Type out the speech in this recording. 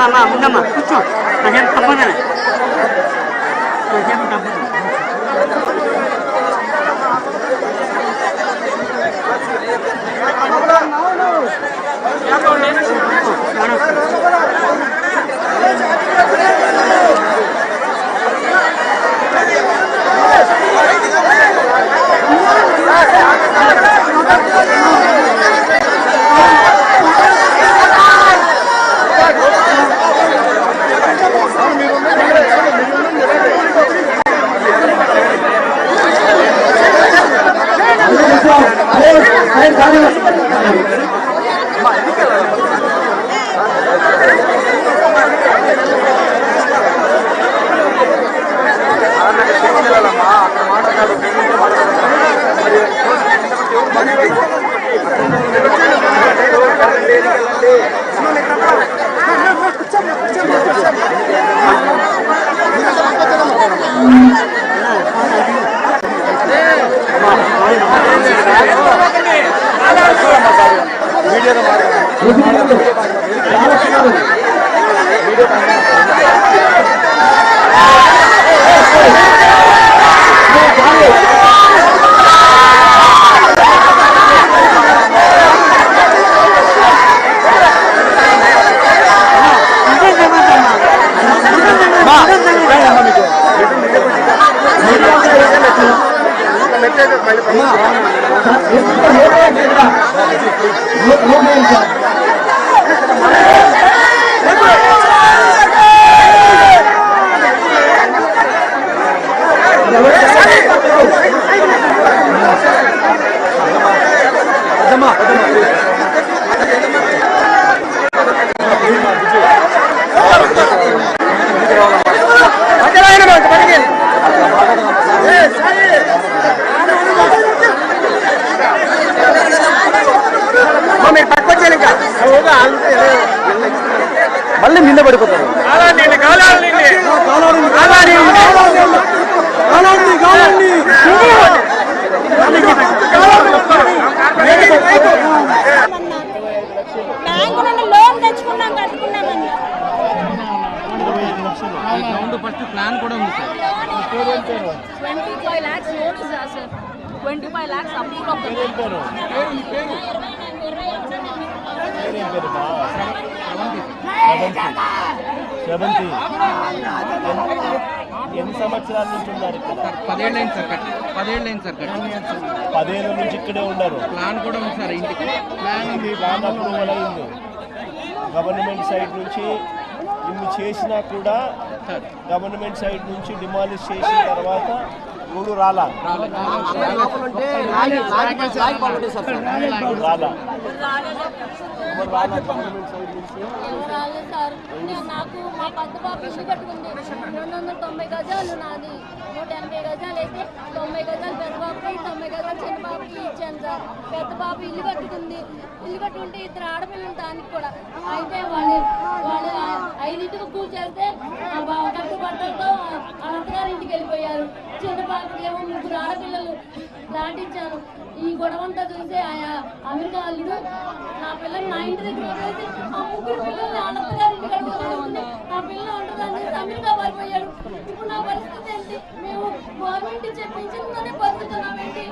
అమ్మా ఉండమ్మా కూర్చో నాకేం తప్పదనే నాకేం తప్పదు మళ్ళీ నిన్న పడిపోతారు. లోన్ తెచ్చుకున్నాం కట్టుకున్నామని ఫస్ట్ ప్లాన్ కూడా ఉంది sir. 25 lakhs loan sir 25 lakhs approve ఎన్ని సంవత్సరాల నుంచి ఉన్నారు ఇక్కడ? 10 ఏళ్ళు సార్ కట్టి 10 ఏళ్ళు సార్ కట్టి 10 ఏళ్ళ నుంచి ఇక్కడే ఉన్నారు. ప్లాన్ కూడా ఉంది సార్. ఇంటికి ప్లాన్ అప్రూవల్ అయింది గవర్నమెంట్ సైడ్ నుంచి. ఇన్ని చేసినా కూడా గవర్నమెంట్ సైడ్ నుంచి డిమాలిష్ చేసిన తర్వాత మూడు రాలా నాకు మా పెద్ద బాబు ఇల్లు కట్టుకుంది 290 గజాలు నాది 180 గజాలు అయితే 90 గజాలు పెద్ద బాబుకి 90 గజాలు చిన్న బాబుకి ఇచ్చాను సార్. పెద్ద బాబు ఇల్లు కట్టుకుంది. ఇల్లు కట్టుకుంటే 2 ఆడపిల్లలు దానికి కూడా అయితే వాళ్ళు 5ంటికి కూర్చేస్తే కట్టుబట్టలతో అత్తగారి ఇంటికి వెళ్ళిపోయారు. చిన్న బాబుకి ఏమో 3 ఆడపిల్లలు దాటించాను. ఈ గొడవంతా చూసి అమెరికా అల్లుడు నా పిల్లలు నా ఇంటి దగ్గర వదిలేసి ఆ 3 పిల్లల్ని అత్తగారి ఇంటికి వదిలేసుకుని నా పిల్లలు ఉంటుందని చేసి అమెరికా పారిపోయాడు. ఇప్పుడు నా పరిస్థితి ఏంటి? మేము గవర్నమెంట్ చెప్పించిందనే బతుకుతున్నామేంటి?